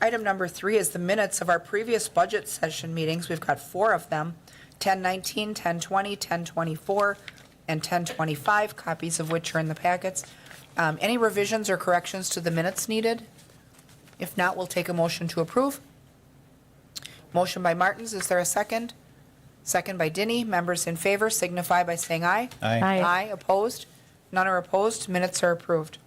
Item number 3 is the minutes of our previous budget session meetings. We've got 4 of them, 10:19, 10:20, 10:24, and 10:25, copies of which are in the packets. Any revisions or corrections to the minutes needed? If not, we'll take a motion to approve. Motion by Martins, is there a second? Second by Dinny. Members in favor signify by saying aye. Aye. Aye. Aye, opposed? None are opposed. Minutes are approved.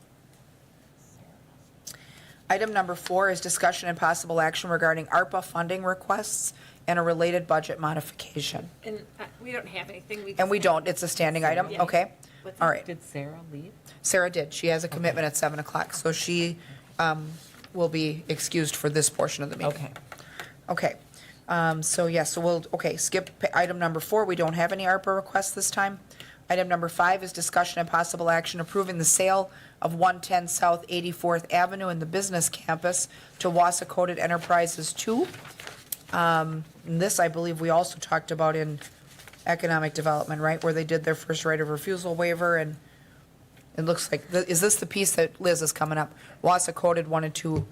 Item number 4 is discussion and possible action regarding ARPA funding requests and a related budget modification. And we don't have anything. And we don't, it's a standing item, Yeah. okay? What's All that? right. Did Sarah leave? Sarah did. She has a commitment at 7 o'clock, so she will be excused for this portion of the meeting. Okay. Okay. So we'll, skip item number 4. We don't have any ARPA requests this time. Item number 5 is discussion and possible action approving the sale of 110 South 84th Avenue in the business campus to Wausau Coded Enterprises 2. And this, I believe, we also talked about in economic development, right, where they did their first right of refusal waiver, and it looks like, is this the piece that Liz is coming up? Wausau Coded wanted to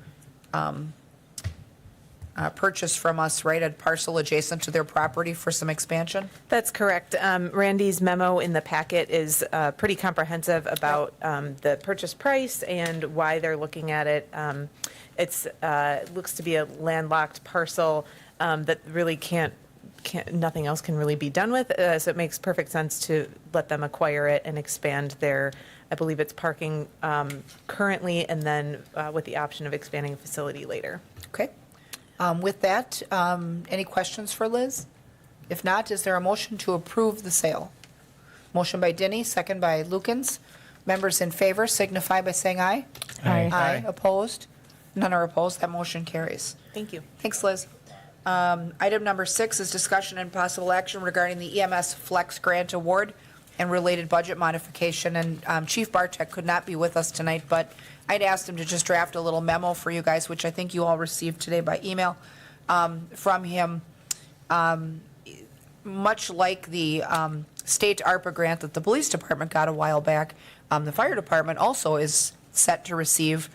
purchase from us, right, a parcel adjacent to their property for some expansion? That's correct. Randy's memo in the packet is pretty comprehensive about the purchase price and why they're looking at it. It looks to be a landlocked parcel that really can't, nothing else can really be done with. So it makes perfect sense to let them acquire it and expand their, I believe it's parking currently, and then with the option of expanding a facility later. Okay. With that, any questions for Liz? If not, is there a motion to approve the sale? Motion by Dinny, second by Lukens. Members in favor signify by saying aye. Aye. Aye. Opposed? None are opposed. That motion carries. Thank you. Thanks, Liz. Item number 6 is discussion and possible action regarding the EMS Flex Grant Award and related budget modification. And Chief Bartek could not be with us tonight, but I'd asked him to just draft a little memo for you guys, which I think you all received today by email from him. Much like the state ARPA grant that the police department got a while back, the fire department also is set to receive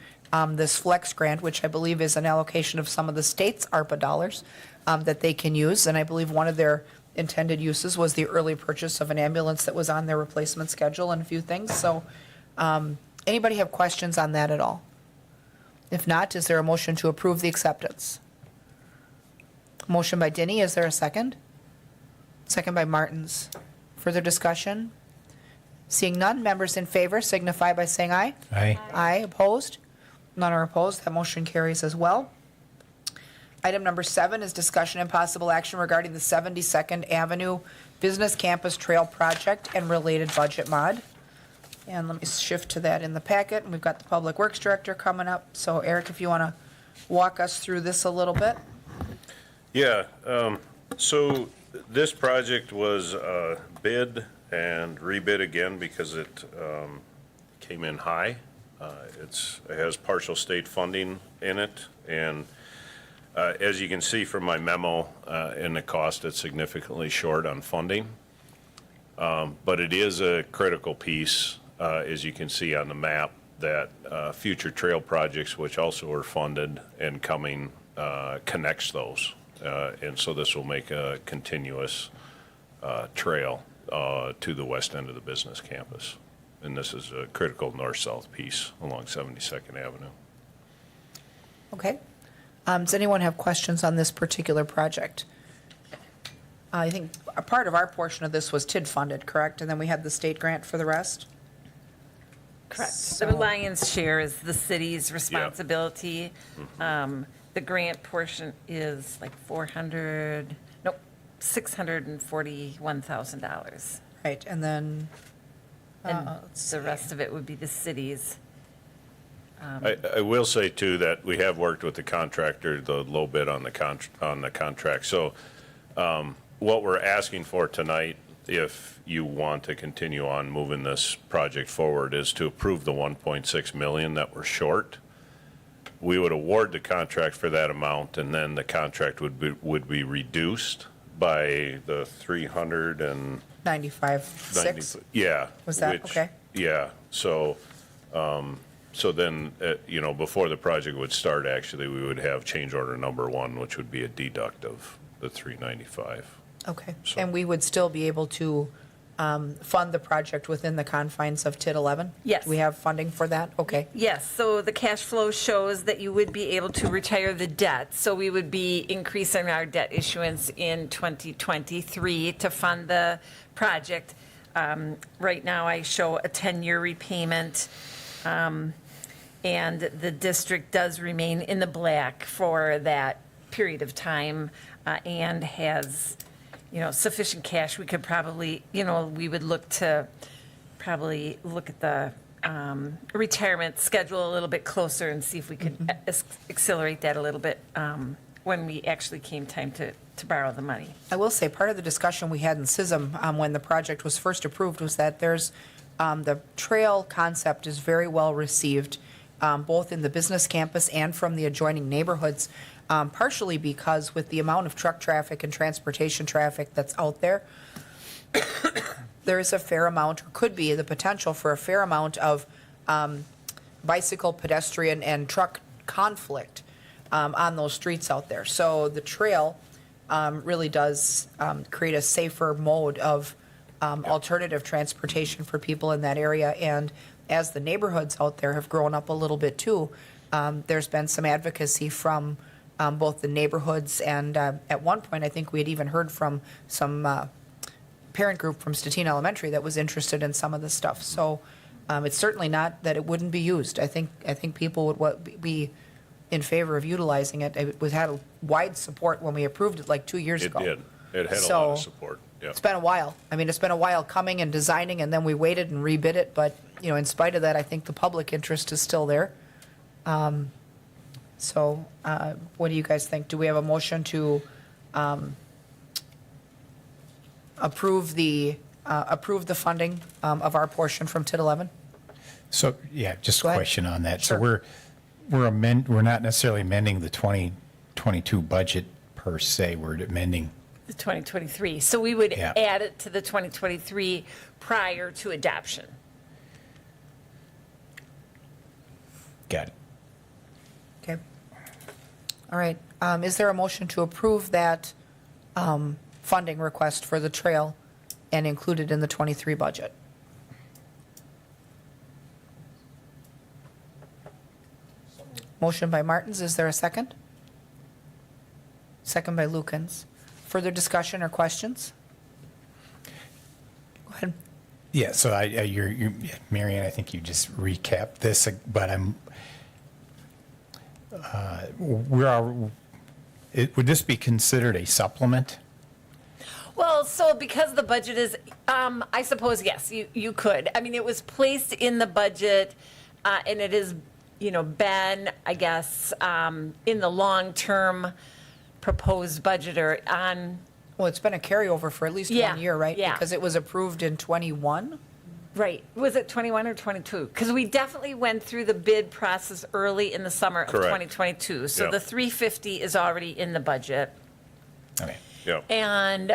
this flex grant, which I believe is an allocation of some of the state's ARPA dollars that they can use. And I believe one of their intended uses was the early purchase of an ambulance that was on their replacement schedule and a few things. So anybody have questions on that at all? If not, is there a motion to approve the acceptance? Motion by Dinny, is there a second? Second by Martins. Further discussion? Seeing none, members in favor signify by saying aye. Aye. Aye, opposed? None are opposed. That motion carries as well. Item number 7 is discussion and possible action regarding the 72nd Avenue Business Campus Trail Project and related budget mod. And let me shift to that in the packet. And we've got the Public Works Director coming up. So Eric, if you want to walk us through this a little bit. Yeah, so this project was bid and rebid again because it came in high. It has partial state funding in it, and as you can see from my memo in the cost, it's significantly short on funding. But it is a critical piece, as you can see on the map, that future trail projects, which also are funded and coming, connects those. And so this will make a continuous trail to the west end of the business campus. And this is a critical north-south piece along 72nd Avenue. Okay. Does anyone have questions on this particular project? I think a part of our portion of this was TID funded, correct? And then we had the state grant for the rest? Correct. So- The lion's share is the city's responsibility. The grant portion is like $641,000. Right, and then, And let's the rest of it would be the city's. I will say too that we have worked with the contractor, the low bid on the contract. So what we're asking for tonight, if you want to continue on moving this project forward, is to approve the 1.6 million that we're short. We would award the contract for that amount, and then the contract would be reduced by the 95.6? Yeah. Was that, which- okay? Yeah, so So then, before the project would start, actually, we would have change order number 1, which would be a deduct of the 395. Okay. So- And we would still be able to fund the project within the confines of TID 11? Yes. Do we have funding for that? Okay. Yes, so the cash flow shows that you would be able to retire the debt. So we would be increasing our debt issuance in 2023 to fund the project. Right now, I show a 10-year repayment, and the district does remain in the black for that period of time, and has, sufficient cash. We could probably, we would look at the retirement schedule a little bit closer and see if we could accelerate that a little bit when we actually came time to borrow the money. I will say, part of the discussion we had in CISM when the project was first approved was that there's, the trail concept is very well received, both in the business campus and from the adjoining neighborhoods, partially because with the amount of truck traffic and transportation traffic that's out there, there is a fair amount, or could be the potential for a fair amount of bicycle, pedestrian, and truck conflict on those streets out there. So the trail really does create a safer mode of alternative transportation for people in that area. And as the neighborhoods out there have grown up a little bit too, there's been some advocacy from both the neighborhoods and at one point, I think we had even heard from some parent group from Stettin Elementary that was interested in some of this stuff. So it's certainly not that it wouldn't be used. I think people would be in favor of utilizing it. It had a wide support when we approved it like 2 years It ago. did. It had a lot So, of support, yeah. It's been a while. I mean, it's been a while coming and designing, and then we waited and rebid it, but, in spite of that, I think the public interest is still there. So, what do you guys think? Do we have a motion to approve the funding of our portion from TID 11? So, yeah, just Go a ahead. question on that. Sure. So we're not necessarily amending the 2022 budget per se, we're amending, The 2023. So we would Yeah. add it to the 2023 prior to adoption. got it. Okay. All right. Is there a motion to approve that funding request for the trail and include it in the 23 budget? Motion by Martins. Is there a second? Second by Lukens. Further discussion or questions? Go ahead. Yeah, so you're, Marion, I think you just recapped this, but would this be considered a supplement? Well, so because the budget is, I suppose, yes, you could. I mean, it was placed in the budget, and it is, been, I guess, in the long-term proposed budget or on, Well, it's been a carryover for at least Yeah, 1 year, right? yeah. Because it was approved in '21? right, was it 21 or 22? Because we definitely went through the bid process early in the summer of Correct. 2022. So Yeah. the 350 is already in the budget. Okay. Yeah. And,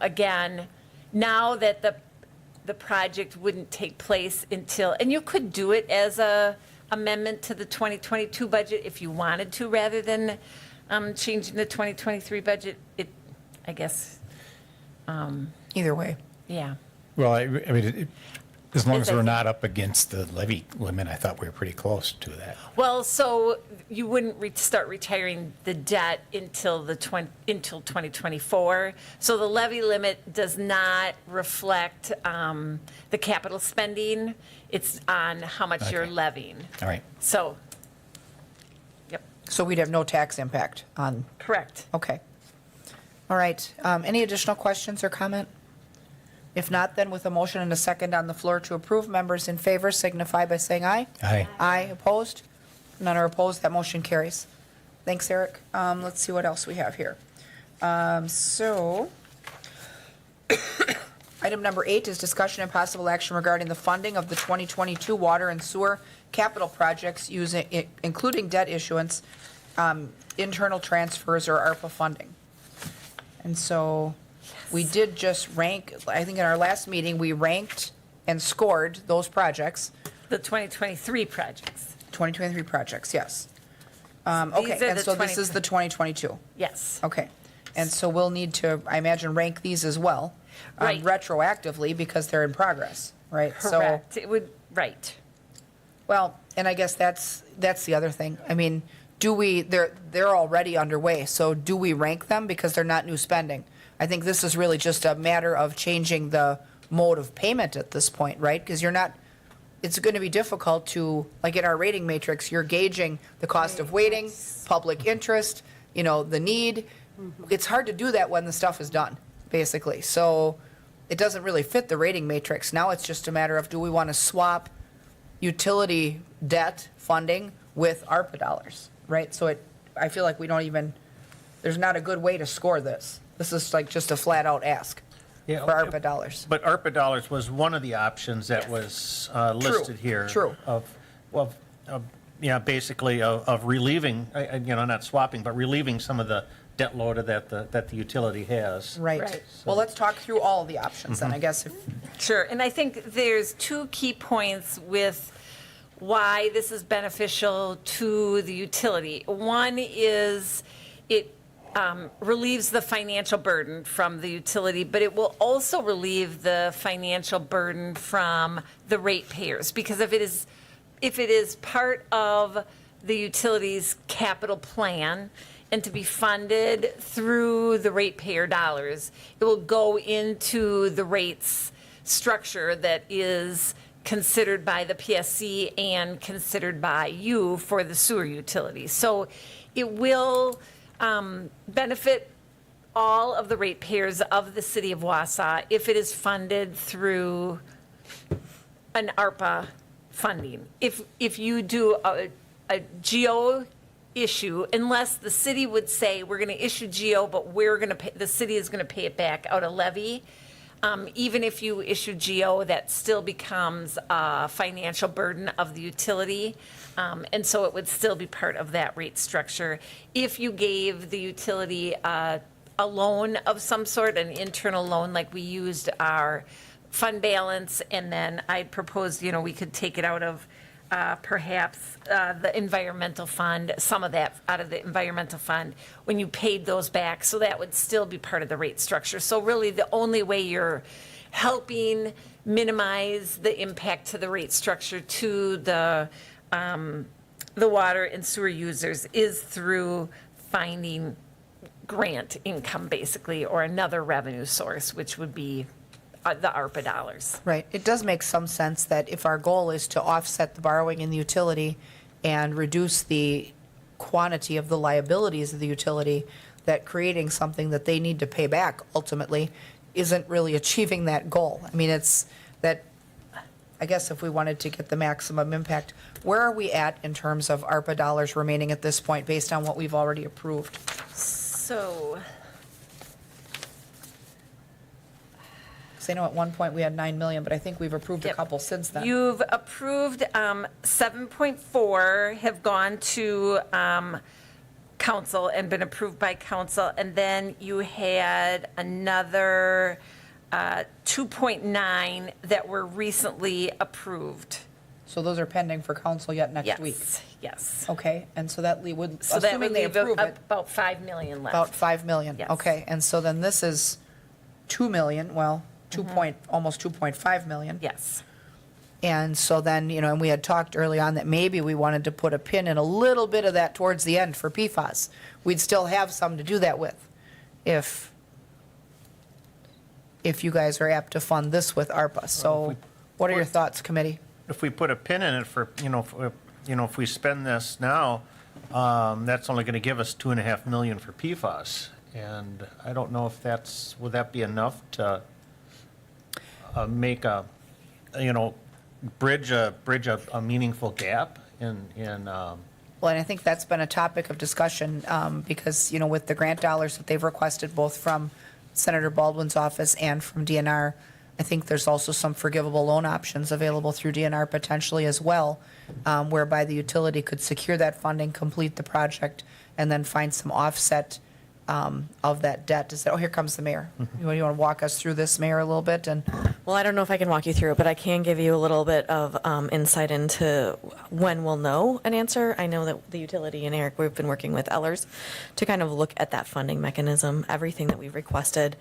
again, now that the project wouldn't take place until, and you could do it as a amendment to the 2022 budget if you wanted to, rather than changing the 2023 budget, I guess, Either way. yeah. Well, I mean, as long as I we're think- not up against the levy limit, I thought we were pretty close to that. Well, so you wouldn't start retiring the debt until until 2024. So the levy limit does not reflect the capital spending. It's on how much you're Okay. levying. All right. So, yep, So we'd have no tax impact on, correct. okay. All right. Any additional questions or comment? If not, then with a motion and a second on the floor to approve, members in favor signify by saying aye. Aye. Aye, opposed? None are opposed, that motion carries. Thanks, Eric. Let's see what else we have here. So, item number 8 is discussion and possible action regarding the funding of the 2022 water and sewer capital projects including debt issuance, internal transfers, or ARPA funding. And so, we did just rank, I think in our last meeting, we ranked and scored those projects. The 2023 projects. 2023 projects, yes. These Okay, are and the so this is the 2022. Yes. Okay. And so we'll need to, I imagine, rank these as well. Right. Retroactively, because they're in progress, right? So, Correct. It would, right. well, and I guess that's the other thing. I mean, they're already underway, so do we rank them because they're not new spending? I think this is really just a matter of changing the mode of payment at this point, right? Because it's going to be difficult to, like in our rating matrix, you're gauging the cost of waiting, public interest, the need. It's hard to do that when the stuff is done, basically. So it doesn't really fit the rating matrix. Now it's just a matter of, do we want to swap utility debt funding with ARPA dollars, right? So I feel like there's not a good way to score this. This is like just a flat out ask for ARPA dollars. But ARPA dollars was one of the options that was listed here. True. Basically of relieving, not swapping, but relieving some of the debt load that the utility has. Right. Right. Well, let's talk through all the options then, I guess. Sure, and I think there's two key points with why this is beneficial to the utility. One is it relieves the financial burden from the utility, but it will also relieve the financial burden from the ratepayers, because if it is part of the utility's capital plan and to be funded through the ratepayer dollars, it will go into the rates structure that is considered by the PSC and considered by you for the sewer utility. So it will benefit all of the ratepayers of the city of Wausau if it is funded through an ARPA funding. If you do a GO issue, unless the city would say, we're going to issue GO, but the city is going to pay it back out of levy. Even if you issue GO, that still becomes a financial burden of the utility. And so it would still be part of that rate structure. If you gave the utility a loan of some sort, an internal loan, like we used our fund balance, and then I proposed, we could take it out of perhaps the environmental fund, some of that out of the environmental fund, when you paid those back, so that would still be part of the rate structure. So really, the only way you're helping minimize the impact to the rate structure to the water and sewer users is through finding grant income, basically, or another revenue source, which would be the ARPA dollars. Right. It does make some sense that if our goal is to offset the borrowing in the utility and reduce the quantity of the liabilities of the utility, that creating something that they need to pay back ultimately isn't really achieving that goal. I mean, it's that, I guess if we wanted to get the maximum impact, where are we at in terms of ARPA dollars remaining at this point based on what we've already approved? So, Because I know at one point we had 9 million, but I think we've approved a Yep. couple since then. you've approved 7.4 have gone to council and been approved by council, and then you had another 2.9 that were recently approved. So those are pending for council yet next week? Yes. Okay, and so that would, So that assuming would they leave approve it, about 5 million left. about 5 million? Yes. Okay, and so then this is 2 million, well, almost 2.5 million. Yes. And so then, and we had talked early on that maybe we wanted to put a pin in a little bit of that towards the end for PFAS. We'd still have some to do that with if you guys are apt to fund this with ARPA. So what are your thoughts, committee? If we put a pin in it for, if we spend this now, that's only going to give us 2.5 million for PFAS. And I don't know if would that be enough to make bridge a meaningful gap in Well, and I think that's been a topic of discussion because, with the grant dollars that they've requested both from Senator Baldwin's office and from DNR, I think there's also some forgivable loan options available through DNR potentially as well, whereby the utility could secure that funding, complete the project, and then find some offset of that debt. Is that, oh, here comes the mayor. You want to walk us through this, Mayor, a little bit? And Well, I don't know if I can walk you through it, but I can give you a little bit of insight into when we'll know an answer. I know that the utility and Eric, we've been working with Ellers to kind of look at that funding mechanism, everything that we've requested.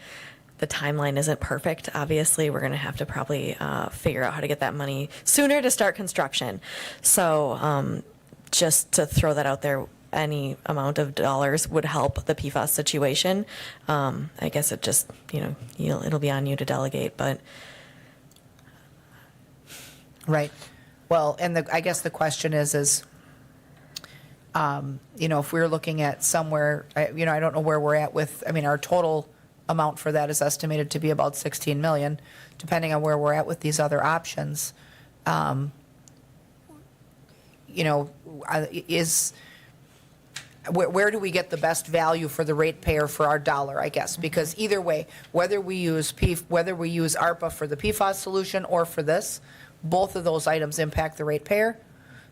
The timeline isn't perfect, obviously. We're going to have to probably figure out how to get that money sooner to start construction. So just to throw that out there, any amount of dollars would help the PFAS situation. I guess it just, it'll be on you to delegate, but right. Well, and I guess the question is, if we're looking at somewhere, I don't know where we're at with, our total amount for that is estimated to be about 16 million, depending on where we're at with these other options. Where do we get the best value for the ratepayer for our dollar, I guess? Because either way, whether we use ARPA for the PFAS solution or for this, both of those items impact the ratepayer.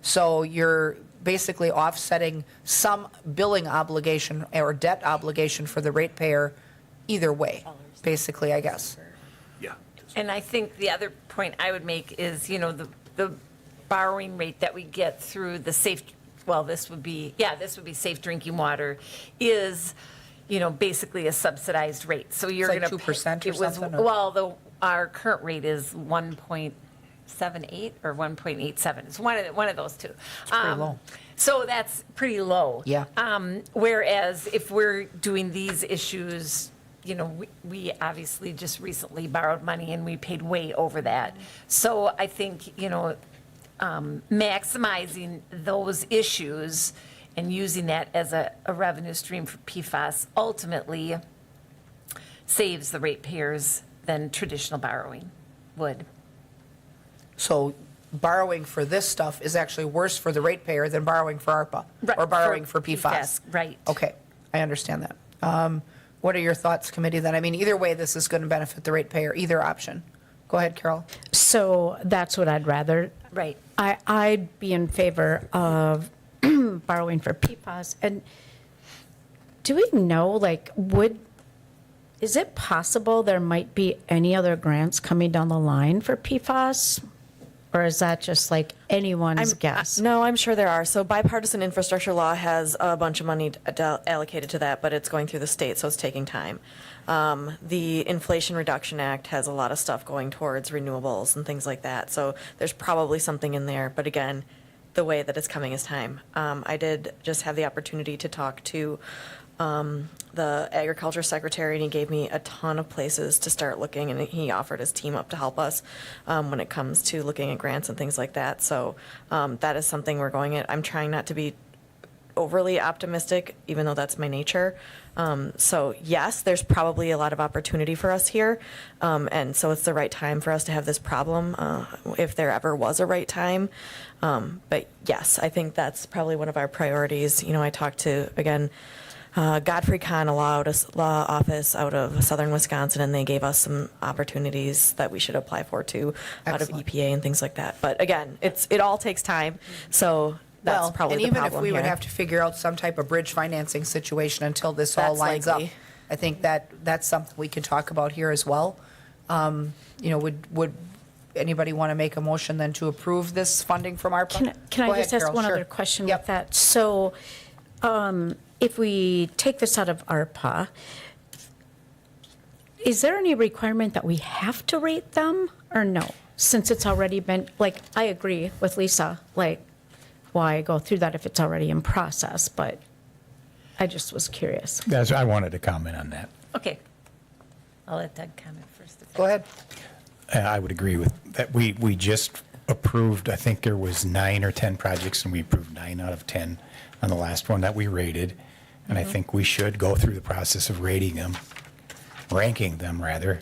So you're basically offsetting some billing obligation or debt obligation for the ratepayer either way, basically, I guess. Yeah. And I think the other point I would make is, the borrowing rate that we get through the this would be safe drinking water is, basically a subsidized rate. So you're like going to 2% or something, or- Well, our current rate is 1.78 or 1.87. It's one of those two. It's pretty low. So that's pretty low. Yeah. Whereas if we're doing these issues, we obviously just recently borrowed money and we paid way over that. So I think, maximizing those issues and using that as a revenue stream for PFAS ultimately saves the ratepayers than traditional borrowing would. So borrowing for this stuff is actually worse for the ratepayer than borrowing for ARPA Right, or borrowing for PFAS. Right. Okay, I understand that. What are your thoughts, committee, then? Either way, this is going to benefit the ratepayer, either option. Go ahead, Carol. So that's what I'd rather. Right. I'd be in favor of borrowing for PFAS. And do we know, is it possible there might be any other grants coming down the line for PFAS? Or is that just like anyone's guess? No, I'm sure there are. So bipartisan infrastructure law has a bunch of money allocated to that, but it's going through the state, so it's taking time. The Inflation Reduction Act has a lot of stuff going towards renewables and things like that. So there's probably something in there. But again, the way that it's coming is time. I did just have the opportunity to talk to the agriculture secretary, and he gave me a ton of places to start looking, and he offered his team up to help us when it comes to looking at grants and things like that. So that is something we're going at. I'm trying not to be overly optimistic, even though that's my nature. So yes, there's probably a lot of opportunity for us here. And so it's the right time for us to have this problem, if there ever was a right time. But yes, I think that's probably one of our priorities. I talked to, again, Godfrey Kahn, a law office out of southern Wisconsin, and they gave us some opportunities that we should apply for too, out of Excellent. EPA and things like that. But again, it all takes time, so that's probably the And problem even if we would here. have to figure out some type of bridge financing situation until this all That's lines up, likely. I think that's something we could talk about here as well. Would anybody want to make a motion then to approve this funding from ARPA? Can Go I just ahead, ask Carol. one Sure. other question Yep. with that? So if we take this out of ARPA, is there any requirement that we have to rate them or no? Since it's already been, I agree with Lisa, why go through that if it's already in process? But I just was curious. I wanted to comment on that. Okay. I'll let Doug comment first. Go ahead. I would agree with that. We just approved, I think there was 9 or 10 projects, and we approved 9 out of 10 on the last one that we rated. And I think we should go through the process of ranking them rather,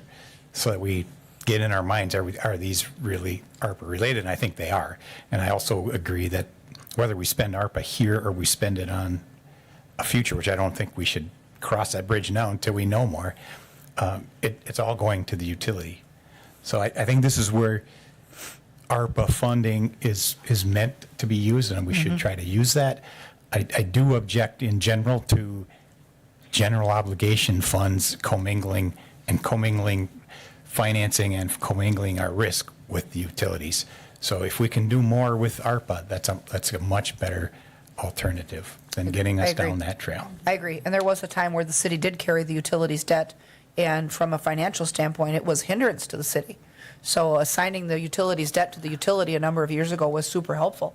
so that we get in our minds, are these really ARPA related? And I think they are. And I also agree that whether we spend ARPA here or we spend it on a future, which I don't think we should cross that bridge now until we know more, it's all going to the utility. So I think this is where ARPA funding is meant to be used, and we should try to use that. I do object in general to general obligation funds commingling financing and commingling our risk with the utilities. So if we can do more with ARPA, that's a much better alternative than getting I us agree. down that trail. I agree. And there was a time where the city did carry the utilities debt, and from a financial standpoint, it was hindrance to the city. So assigning the utilities debt to the utility a number of years ago was super helpful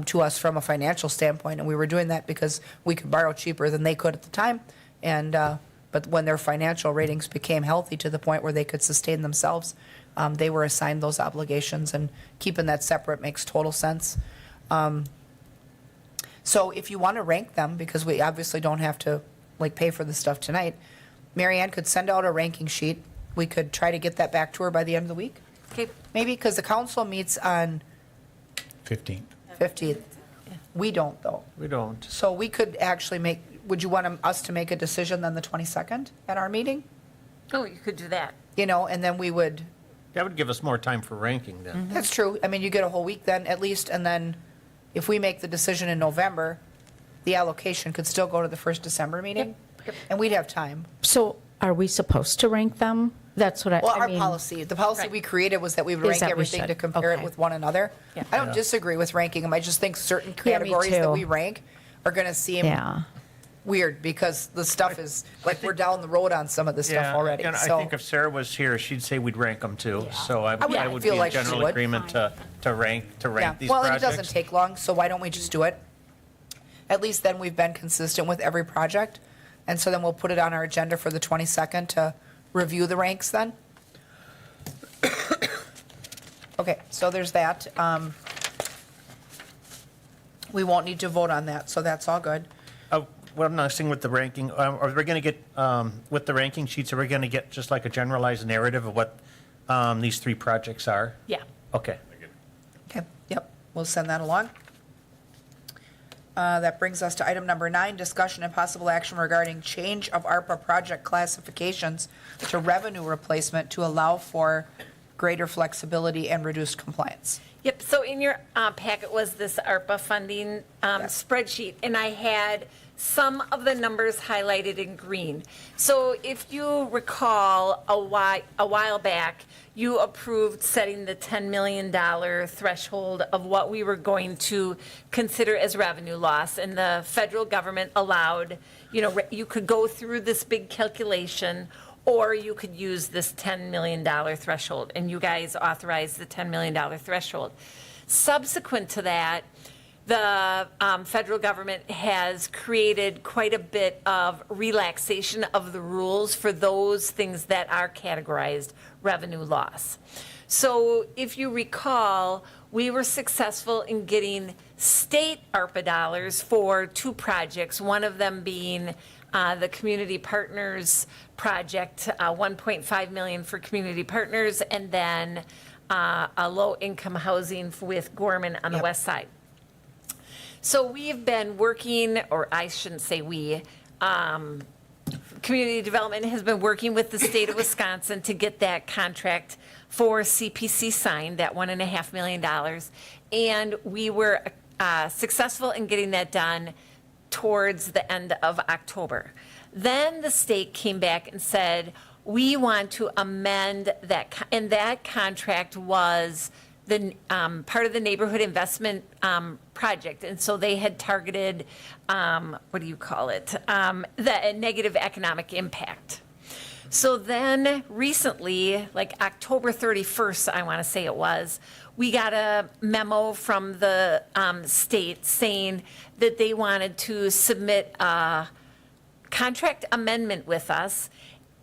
to us from a financial standpoint, and we were doing that because we could borrow cheaper than they could at the time. And but when their financial ratings became healthy to the point where they could sustain themselves, they were assigned those obligations, and keeping that separate makes total sense. So if you want to rank them, because we obviously don't have to like pay for this stuff tonight, Mary Ann could send out a ranking sheet. We could try to get that back to her by the end of the week, Okay, maybe, because the council meets on 15. 15th. We don't, though. We don't. So we could actually would you want us to make a decision then the 22nd at our meeting? oh, you could do that. You know, and then we would, That would give us more time for ranking then. that's true. I mean, you get a whole week then at least, and then if we make the decision in November, the allocation could still go to the first December meeting, and we'd have time. So are we supposed to rank them? That's what Well, I our mean. policy, the policy we created was that we would Is rank that we everything should. to compare it Okay. with one another. Yeah. I don't disagree with ranking them. I just think certain Yeah, me categories that too. we rank are going to seem Yeah. weird because the stuff is, like, we're down the road on some of this stuff already. And I So think if Sarah was here, she'd say we'd rank them too. So I would I would be feel in like she general would. agreement to rank yeah. these Well, and it projects. doesn't take long, so why don't we just do it? At least then we've been consistent with every project. And so then we'll put it on our agenda for the 22nd to review the ranks then. Okay, so there's that. We won't need to vote on that, so that's all good. One nice thing with the ranking, are we going to get, with the ranking sheets, are we going to get just like a generalized narrative of what these three projects are? Yeah. Okay. Okay, yep, we'll send that along. That brings us to item number 9, discussion and possible action regarding change of ARPA project classifications to revenue replacement to allow for greater flexibility and reduced compliance. Yep, so in your packet was this ARPA funding spreadsheet, and I had some of the numbers highlighted in green. So if you recall, a while back, you approved setting the $10 million threshold of what we were going to consider as revenue loss, and the federal government allowed, you could go through this big calculation, or you could use this $10 million threshold, and you guys authorized the $10 million threshold. Subsequent to that, the federal government has created quite a bit of relaxation of the rules for those things that are categorized revenue loss. So if you recall, we were successful in getting state ARPA dollars for 2 projects, one of them being the Community Partners project, 1.5 million for Community Partners, and then a low-income housing with Gorman on the Yep. west side. So we've been working, or I shouldn't say we, Community Development has been working with the state of Wisconsin to get that contract for CPC signed, that $1.5 million. And we were successful in getting that done towards the end of October. Then the state came back and said, we want to amend that, and that contract was the part of the neighborhood investment project, and so they had targeted, what do you call it, the negative economic impact. So then recently, like October 31st, I want to say it was, we got a memo from the state saying that they wanted to submit a contract amendment with us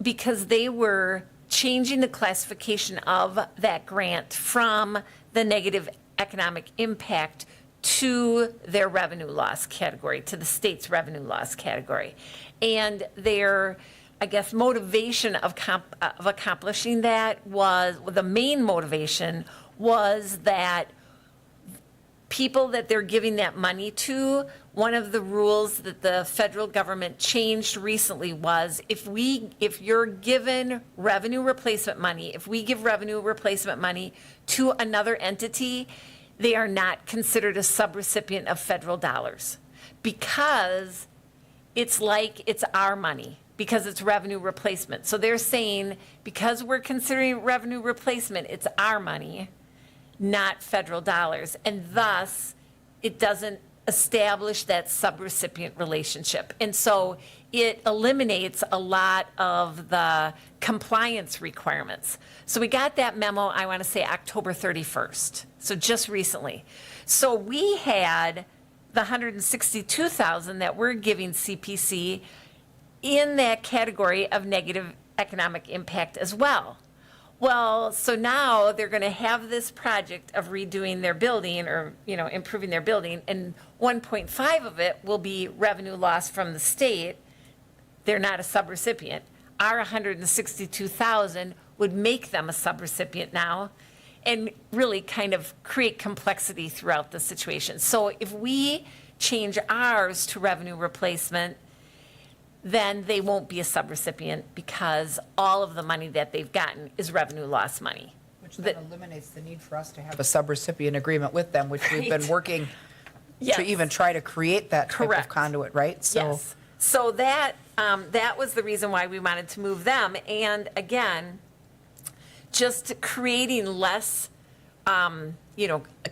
because they were changing the classification of that grant from the negative economic impact to their revenue loss category, to the state's revenue loss category. And their, I guess, motivation of accomplishing that was, the main motivation was that people that they're giving that money to, one of the rules that the federal government changed recently was if you're given revenue replacement money, if we give revenue replacement money to another entity, they are not considered a subrecipient of federal dollars. Because it's like it's our money because it's revenue replacement. So they're saying, because we're considering revenue replacement, it's our money, not federal dollars. And thus, it doesn't establish that subrecipient relationship. And so it eliminates a lot of the compliance requirements. So we got that memo, I want to say October 31st, so just recently. So we had the 162,000 that we're giving CPC in that category of negative economic impact as well. Well, so now they're going to have this project of redoing their building or, improving their building, and 1.5 of it will be revenue loss from the state. They're not a subrecipient. Our 162,000 would make them a subrecipient now and really kind of create complexity throughout the situation. So if we change ours to revenue replacement, then they won't be a subrecipient because all of the money that they've gotten is revenue loss money. Which then eliminates the need for us to have a subrecipient agreement with them, which we've been working Yes. to even try to create that type of Correct. conduit, right? So Yes. So that was the reason why we wanted to move them. And again, just creating less,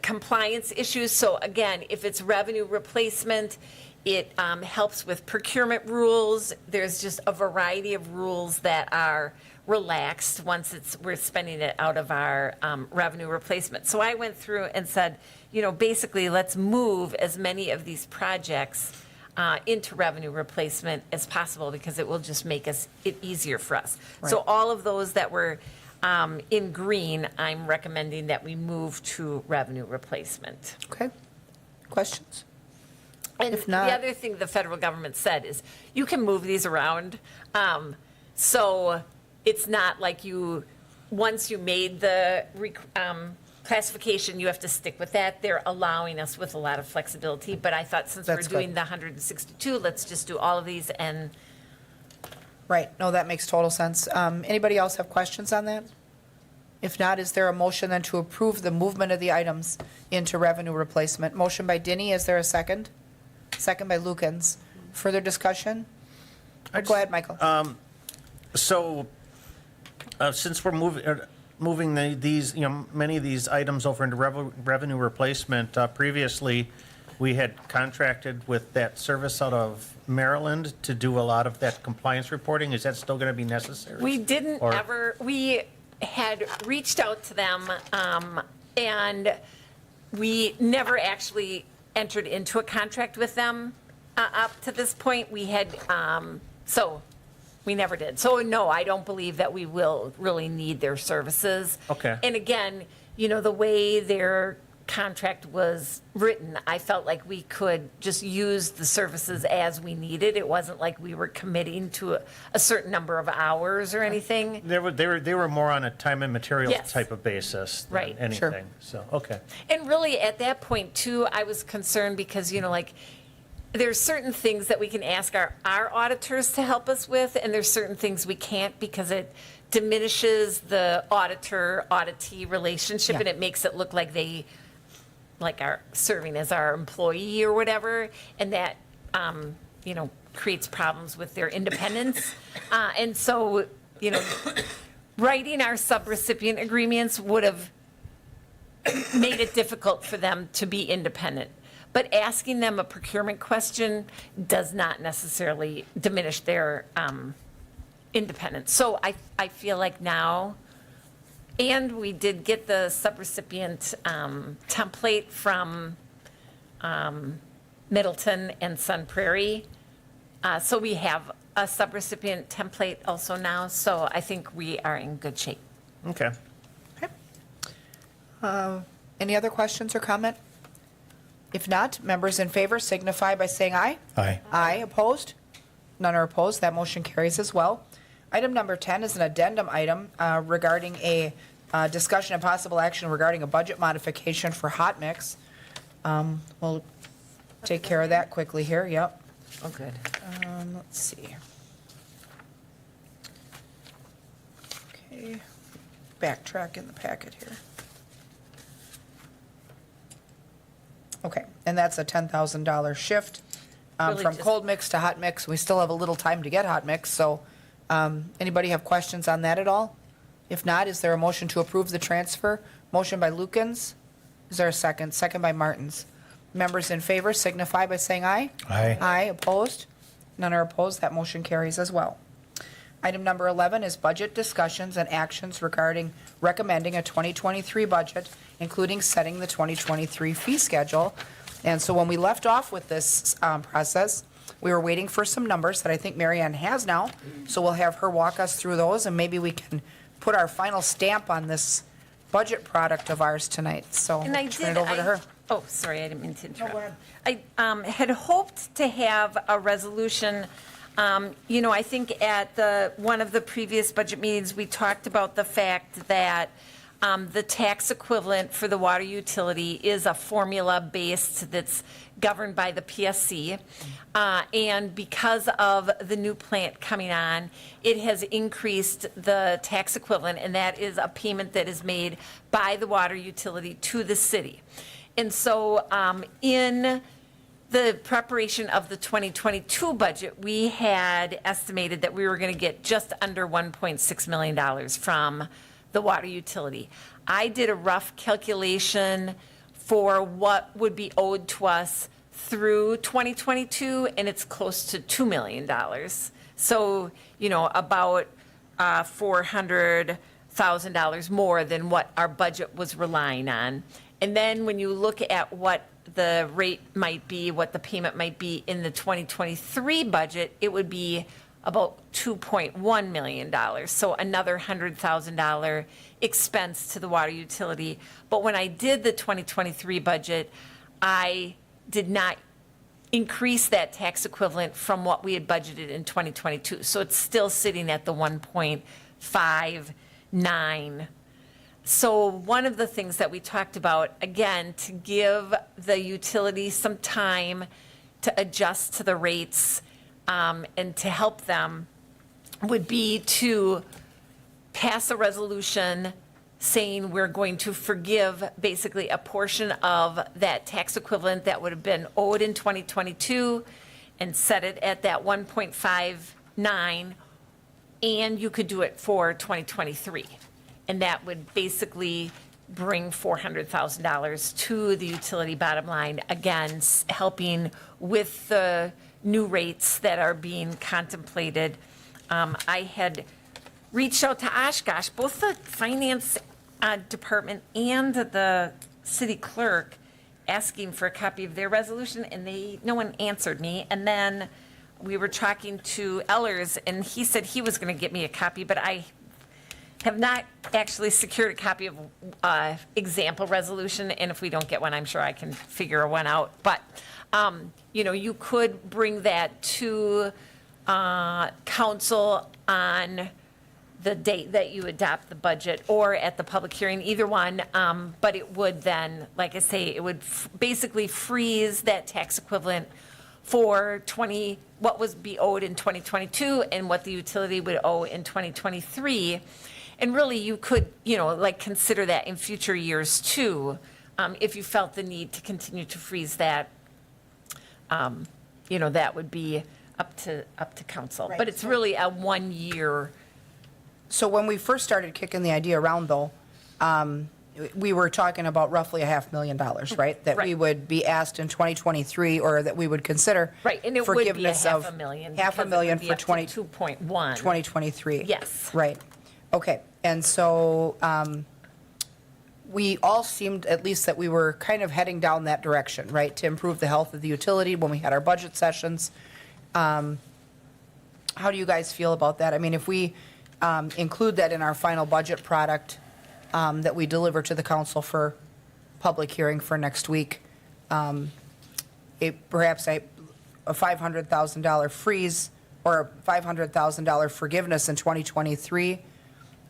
compliance issues. So again, if it's revenue replacement, it helps with procurement rules. There's just a variety of rules that are relaxed once we're spending it out of our revenue replacement. So I went through and said, basically, let's move as many of these projects into revenue replacement as possible because it will just make it easier for us. So Right. all of those that were in green, I'm recommending that we move to revenue replacement. Okay. Questions? And If not- the other thing the federal government said is you can move these around. So it's not like once you made the classification, you have to stick with that. They're allowing us with a lot of flexibility. But I thought since That's we're doing good. the 162, let's just do all of these and Right. No, that makes total sense. Anybody else have questions on that? If not, is there a motion then to approve the movement of the items into revenue replacement? Motion by Denny, is there a second? Second by Lukens. Further discussion? Go ahead, Michael. So, since we're moving these, many of these items over into revenue replacement, previously, we had contracted with that service out of Maryland to do a lot of that compliance reporting. Is that still going to be necessary? we didn't Or- we had reached out to them and we never actually entered into a contract with them up to this point. We had, so we never did. So no, I don't believe that we will really need their services. Okay. And again, the way their contract was written, I felt like we could just use the services as we needed. It wasn't like we were committing to a certain number of hours or anything. They were more on a time and materials Yes. type of basis than Right. Sure. anything. So, okay. And really, at that point, too, I was concerned because, there's certain things that we can ask our auditors to help us with, and there's certain things we can't because it diminishes the auditor-auditee relationship, Yeah. and it makes it look like they are serving as our employee or whatever, and that, creates problems with their independence. And so, writing our subrecipient agreements would have made it difficult for them to be independent. But asking them a procurement question does not necessarily diminish their independence. So I feel like now, and we did get the subrecipient template from Middleton and Sun Prairie. So we have a subrecipient template also now, so I think we are in good shape. Okay. Any other questions or comment? If not, members in favor signify by saying aye. Aye. Aye, opposed? None are opposed. That motion carries as well. Item number 10 is an addendum item regarding a discussion and possible action regarding a budget modification for hot mix. We'll take care of that quickly here, yep. Oh, good. Let's see. Okay, backtrack in the packet here. Okay, and that's a $10,000 shift Really from just- cold mix to hot mix. We still have a little time to get hot mix, so anybody have questions on that at all? If not, is there a motion to approve the transfer? Motion by Lukens. Is there a second? Second by Martins. Members in favor signify by saying aye. Aye. Aye, opposed? None are opposed. That motion carries as well. Item number 11 is budget discussions and actions regarding recommending a 2023 budget, including setting the 2023 fee schedule. And so when we left off with this process, we were waiting for some numbers that I think Mary Ann has now. So we'll have her walk us through those, and maybe we can put our final stamp on this budget product of ours tonight. So And I turn did, it over to her. oh, sorry, I didn't mean to interrupt. go ahead. I had hoped to have a resolution, I think at one of the previous budget meetings, we talked about the fact that the tax equivalent for the water utility is a formula-based that's governed by the PSC. And because of the new plant coming on, it has increased the tax equivalent, and that is a payment that is made by the water utility to the city. And so in the preparation of the 2022 budget, we had estimated that we were going to get just under $1.6 million from the water utility. I did a rough calculation for what would be owed to us through 2022, and it's close to $2 million. So, about $400,000 more than what our budget was relying on. And then when you look at what the rate might be, what the payment might be in the 2023 budget, it would be about $2.1 million. So another $100,000 expense to the water utility. But when I did the 2023 budget, I did not increase that tax equivalent from what we had budgeted in 2022. So it's still sitting at the 1.59. So one of the things that we talked about, again, to give the utility some time to adjust to the rates and to help them, would be to pass a resolution saying we're going to forgive basically a portion of that tax equivalent that would have been owed in 2022 and set it at that 1.59, and you could do it for 2023. And that would basically bring $400,000 to the utility bottom line, again, helping with the new rates that are being contemplated. I had reached out to Oshkosh, both the finance department and the city clerk, asking for a copy of their resolution, and no one answered me. And then we were talking to Ellers, and he said he was going to get me a copy, but I have not actually secured a copy of example resolution, and if we don't get one, I'm sure I can figure one out. But, you could bring that to council on the date that you adopt the budget or at the public hearing, either one. But it would then, like I say, it would basically freeze that tax equivalent for what was be owed in 2022 and what the utility would owe in 2023. And really, you could, consider that in future years too, if you felt the need to continue to freeze that. That would be up to council. Right. But it's really a 1 year. So when we first started kicking the idea around, though, we were talking about roughly $500,000, right? That we Right. would be asked in 2023, or that we would consider Right, and it would be a forgiveness of $500,000. $500,000 for 2.1. 2023. Yes. Right. Okay. And so we all seemed, at least that we were kind of heading down that direction, right? To improve the health of the utility when we had our budget sessions. How do you guys feel about that? I mean, if we include that in our final budget product that we deliver to the council for public hearing for next week, perhaps a $500,000 freeze or a $500,000 forgiveness in 2023,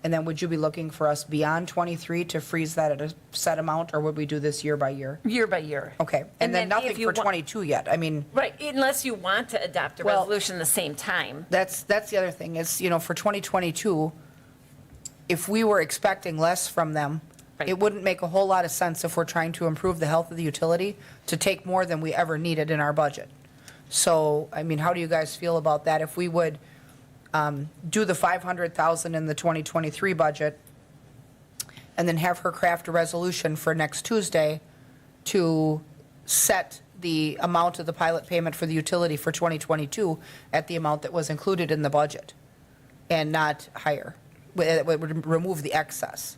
and then would you be looking for us beyond 23 to freeze that at a set amount, or would we do this year by year? Year by year. Okay, and then nothing if you for wa- 22 yet. I mean, Right, unless you want to adopt a Well- resolution the same time. that's the other thing is, for 2022, if we were expecting less from them, Right. it wouldn't make a whole lot of sense if we're trying to improve the health of the utility to take more than we ever needed in our budget. So, I mean, how do you guys feel about that? If we would do the 500,000 in the 2023 budget and then have her craft a resolution for next Tuesday to set the amount of the pilot payment for the utility for 2022 at the amount that was included in the budget and not higher. It would remove the excess.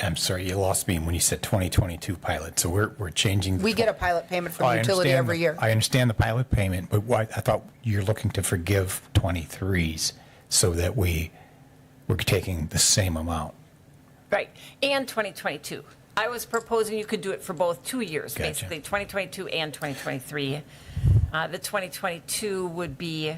I'm sorry, you lost me when you said 2022 pilot, so we're changing. We get a pilot payment Oh, from I the utility understand every year. I understand the pilot payment, but I thought you're looking to forgive 23s so that we're taking the same amount. Right, and 2022. I was proposing you could do it for both 2 years, Gotcha. basically, 2022 and 2023. The 2022 would be,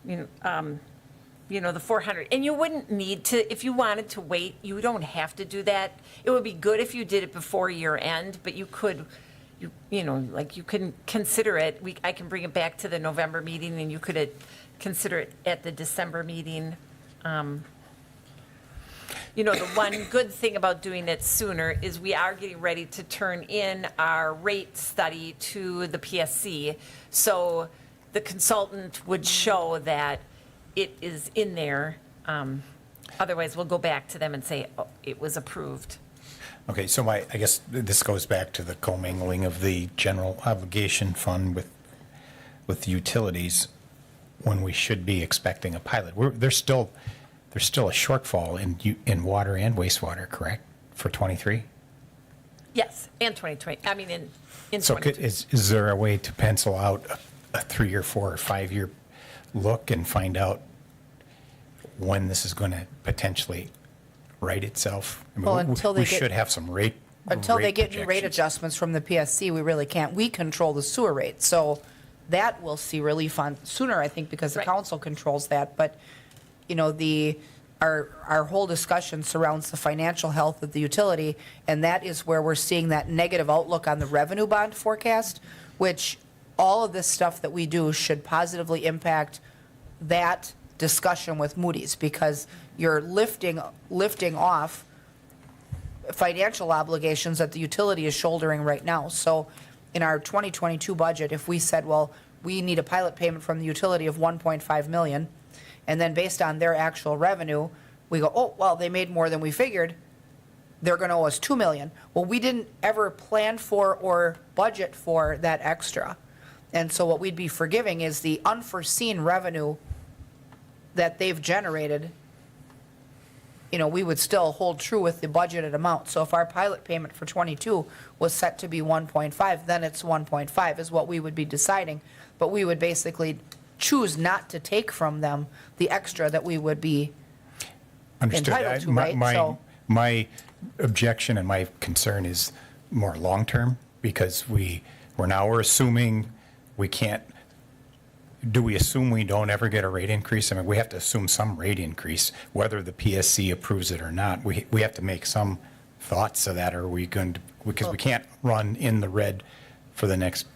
the 400. And you wouldn't need to, if you wanted to wait, you don't have to do that. It would be good if you did it before year end, but you could, you can consider it. I can bring it back to the November meeting and you could consider it at the December meeting. The one good thing about doing it sooner is we are getting ready to turn in our rate study to the PSC. So the consultant would show that it is in there. Otherwise, we'll go back to them and say, oh, it was approved. Okay, so I guess this goes back to the commingling of the general obligation fund with the utilities when we should be expecting a pilot. There's still a shortfall in water and wastewater, correct, for 23? Yes, and 2020, I mean, in So 22. is there a way to pencil out a 3 or 4 or 5 year look and find out when this is going to potentially right itself? I mean, Well, until they we get- should have some rate. Until they rate get new rate projections. adjustments from the PSC, we really can't. We control the sewer rate, so that we'll see relief on sooner, I think, because the Right. council controls that. But, our whole discussion surrounds the financial health of the utility, and that is where we're seeing that negative outlook on the revenue bond forecast, which all of this stuff that we do should positively impact that discussion with Moody's, because you're lifting off financial obligations that the utility is shouldering right now. So in our 2022 budget, if we said, well, we need a pilot payment from the utility of 1.5 million, and then based on their actual revenue, we go, oh, well, they made more than we figured, they're going to owe us 2 million. Well, we didn't ever plan for or budget for that extra. And so what we'd be forgiving is the unforeseen revenue that they've generated. We would still hold true with the budgeted amount. So if our pilot payment for 22 was set to be 1.5, then it's 1.5 is what we would be deciding. But we would basically choose not to take from them the extra that we would be Understood. entitled to, right? So- My objection and my concern is more long-term, because we're assuming we can't, do we assume we don't ever get a rate increase? I mean, we have to assume some rate increase, whether the PSC approves it or not. We have to make some thoughts of that, or are we going to, because we can't run in the red for the next,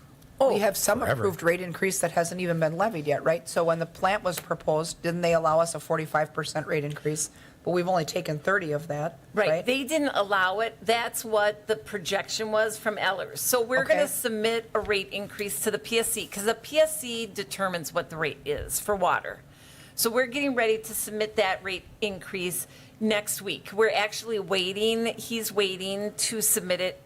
We have some forever. approved rate increase that hasn't even been levied yet, right? So when the plant was proposed, didn't they allow us a 45% rate increase? But we've only taken 30 of that, Right, right? they didn't allow it. That's what the projection was from Ellers. So we're going to Okay. submit a rate increase to the PSC, because the PSC determines what the rate is for water. So we're getting ready to submit that rate increase next week. We're actually waiting, he's waiting to submit it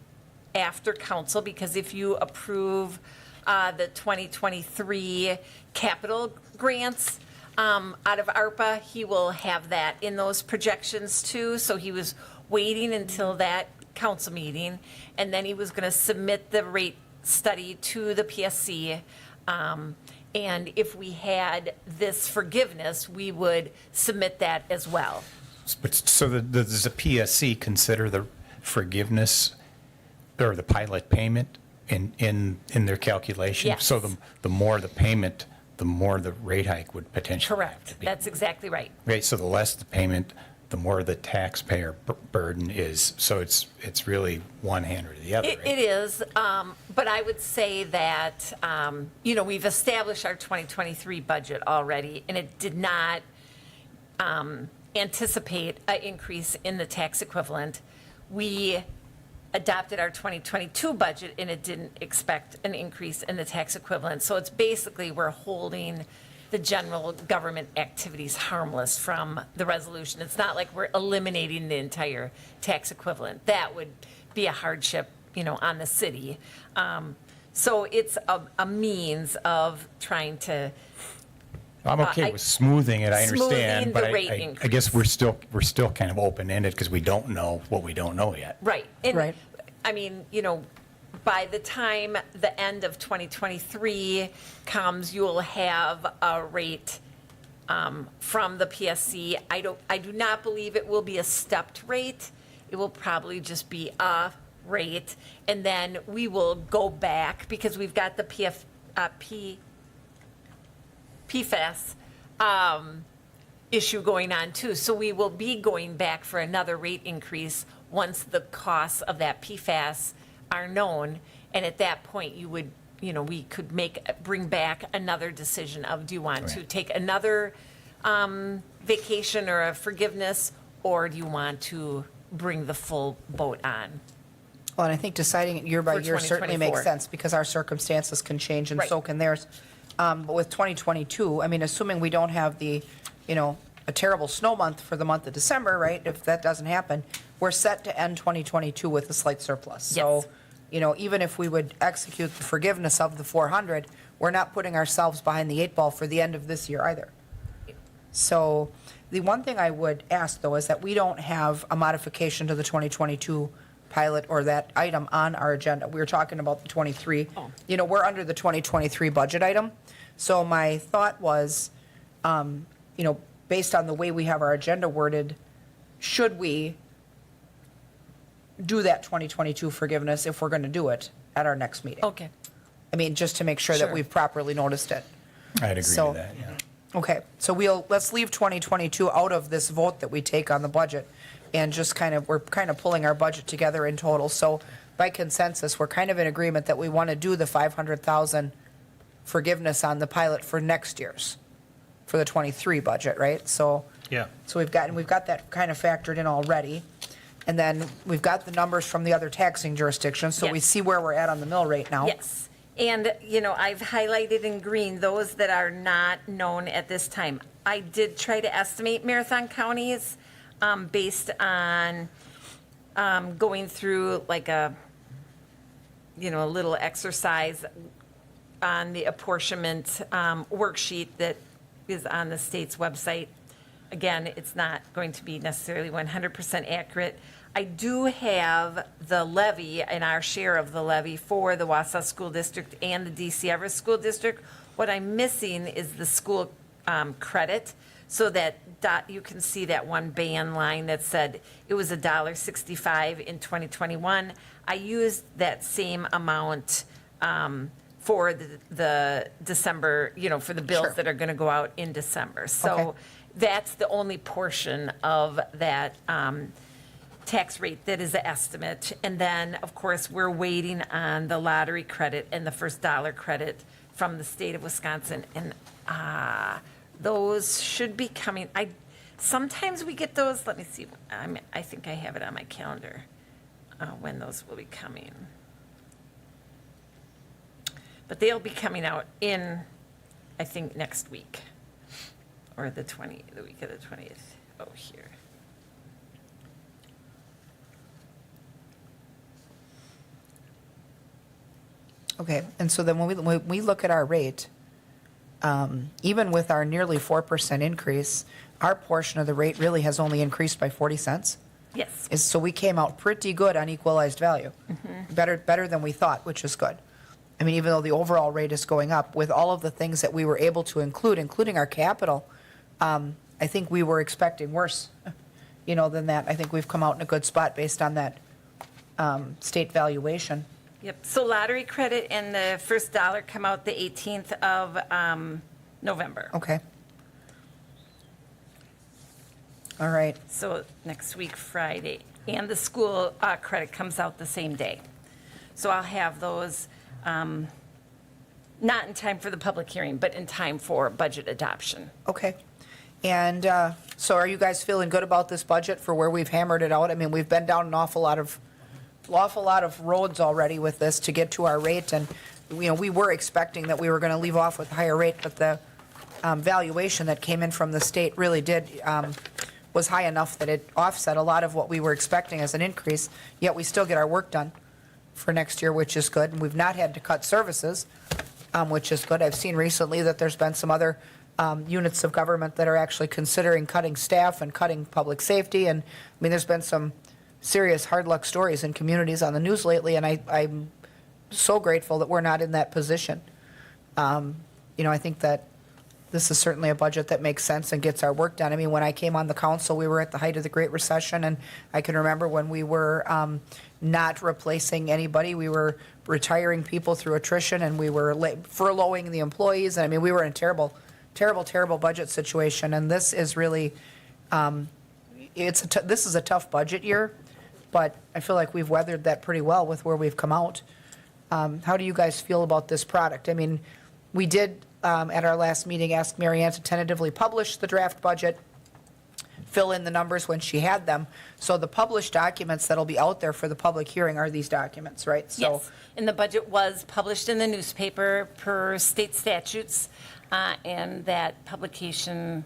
after council, because if you approve the 2023 capital grants, out of ARPA, he will have that in those projections too. So he was waiting until that council meeting, and then he was going to submit the rate study to the PSC. And if we had this forgiveness, we would submit that as well. but so does the PSC consider the forgiveness or the pilot payment in their calculation? Yes. So the more the payment, the more the rate hike would potentially have to Correct. be. That's exactly right. Right, so the less the payment, the more the taxpayer burden is. So it's really one hand or the other, It right? is, but I would say that, we've established our 2023 budget already, and it did not anticipate an increase in the tax equivalent. we adopted our 2022 budget and it didn't expect an increase in the tax equivalent. So it's basically, we're holding the general government activities harmless from the resolution. It's not like we're eliminating the entire tax equivalent. That would be a hardship, on the city. So it's a means of trying to, I'm okay with smoothing it, I smoothing understand, the but rate I guess we're still kind of open-ended because we don't know what we don't know yet. right. And, Right. I mean, by the time the end of 2023 comes, you'll have a rate from the PSC. I do not believe it will be a stepped rate. It will probably just be a rate, and then we will go back because we've got the PFAS issue going on too. So we will be going back for another rate increase once the costs of that PFAS are known. And at that point, you would, we could bring back another decision of, do you want to Right. take another vacation or a forgiveness, or do you want to bring the full boat on? Well, and I think deciding it year by For year certainly makes 2024. sense because our circumstances can change and Right. so can theirs. But with 2022, I mean, assuming we don't have a terrible snow month for the month of December, right? If that doesn't happen, we're set to end 2022 with a slight surplus. So, even if we would execute the forgiveness of the 400, we're not putting ourselves behind the 8 ball for the end of this year either. So the one thing I would ask, though, is that we don't have a modification to the 2022 pilot or that item on our agenda. We were talking about the 23. Oh. We're under the 2023 budget item. So my thought was, based on the way we have our agenda worded, should we do that 2022 forgiveness if we're going to do it at our next meeting? Okay. I mean, just to make sure that Sure. we've properly noticed it. I'd agree So- to that, yeah. Okay, so let's leave 2022 out of this vote that we take on the budget and just we're kind of pulling our budget together in total. So by consensus, we're kind of in agreement that we want to do the 500,000 forgiveness on the pilot for next year's, for the 23 budget, right? So Yeah. we've got that kind of factored in already. And then we've got the numbers from the other taxing jurisdictions, so we Yes. see where we're at on the mill rate now. Yes. And, I've highlighted in green those that are not known at this time. I did try to estimate Marathon counties based on going through like a little exercise on the apportionment worksheet that is on the state's website. Again, it's not going to be necessarily 100% accurate. I do have the levy and our share of the levy for the Wausau School District and the DC Everest School District. What I'm missing is the school credit, so that you can see that one band line that said it was $1.65 in 2021. I used that same amount for the December, for the bills Sure. that are going to go out in December. So Okay. that's the only portion of that tax rate that is an estimate. And then, of course, we're waiting on the lottery credit and the first dollar credit from the state of Wisconsin. And those should be coming. Sometimes we get those, let me see, I think I have it on my calendar, when those will be coming. But they'll be coming out in, I think, next week, or the week of the 20th. Oh, here. Okay, and so then when we look at our rate, even with our nearly 4% increase, our portion of the rate really has only increased by 40 cents. Yes. So we came out pretty good on equalized value. Better than we thought, which is good. I mean, even though the overall rate is going up, with all of the things that we were able to include, including our capital, I think we were expecting worse, than that. I think we've come out in a good spot based on that state valuation. Yep. So lottery credit and the first dollar come out the 18th of November. Okay. All right. So next week, Friday. And the school credit comes out the same day. So I'll have those, not in time for the public hearing, but in time for budget adoption. Okay. And so are you guys feeling good about this budget for where we've hammered it out? I mean, we've been down an awful lot of roads already with this to get to our rate. And, we were expecting that we were going to leave off with a higher rate, but the valuation that came in from the state really was high enough that it offset a lot of what we were expecting as an increase, yet we still get our work done for next year, which is good. And we've not had to cut services, which is good. I've seen recently that there's been some other units of government that are actually considering cutting staff and cutting public safety. And, I mean, there's been some serious hard luck stories in communities on the news lately, and I'm so grateful that we're not in that position. I think that this is certainly a budget that makes sense and gets our work done. I mean, when I came on the council, we were at the height of the Great Recession, and I can remember when we were not replacing anybody. We were retiring people through attrition, and we were furloughing the employees. And I mean, we were in a terrible, terrible, terrible budget situation. And this is really, this is a tough budget year, but I feel like we've weathered that pretty well with where we've come out. How do you guys feel about this product? I mean, we did, at our last meeting, ask Mary Ann to tentatively publish the draft budget, fill in the numbers when she had them. So the published documents that'll be out there for the public hearing are these documents, right? So Yes, and the budget was published in the newspaper per state statutes, and that publication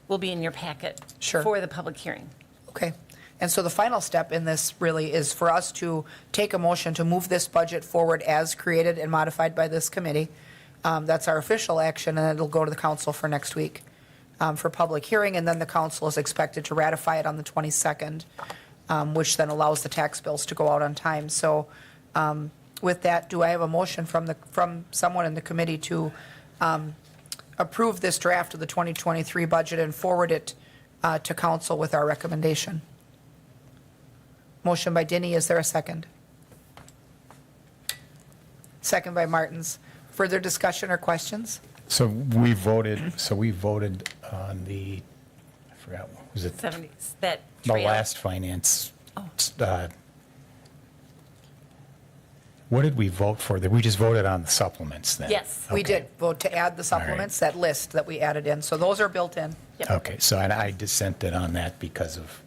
will be in your packet Sure. for the public hearing. Okay. And so the final step in this really is for us to take a motion to move this budget forward as created and modified by this committee. That's our official action, and it'll go to the council for next week for public hearing, and then the council is expected to ratify it on the 22nd, which then allows the tax bills to go out on time. So with that, do I have a motion from someone in the committee to approve this draft of the 2023 budget and forward it to council with our recommendation? Motion by Denny, is there a second? Second by Martins. Further discussion or questions? So we voted on I forgot, was it 70s, that the trail. last finance? What did we vote for? We just voted on the supplements then? Yes. We Okay. did vote to add the supplements, that list that we added in. So those are built in. Yep. Okay, so and I dissented on that because of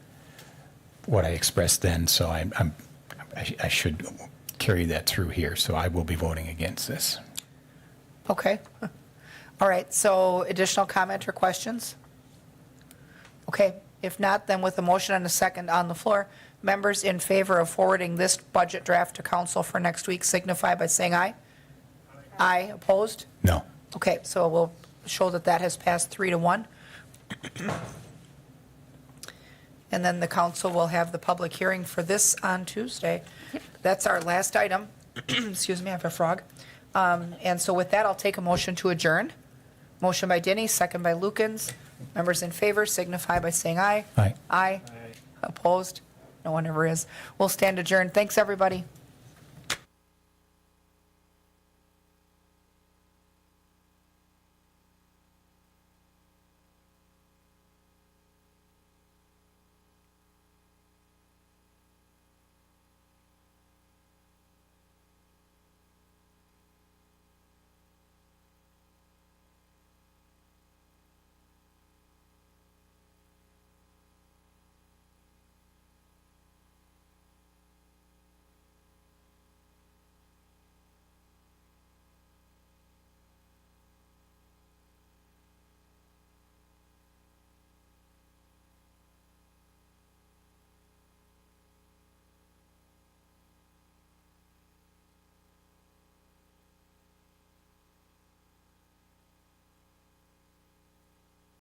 what I expressed then, so I should carry that through here, so I will be voting against this. Okay. All right, so additional comment or questions? Okay, if not, then with a motion and a second on the floor, members in favor of forwarding this budget draft to council for next week signify by saying aye. Aye, opposed? No. Okay, so we'll show that that has passed 3-1. And then the council will have the public hearing for this on Tuesday. That's our last item. Excuse me, I have a frog. And so with that, I'll take a motion to adjourn. Motion by Denny, second by Lukens. Members in favor signify by saying aye. Aye. Aye. Opposed? No one ever is. We'll stand adjourned. Thanks, everybody.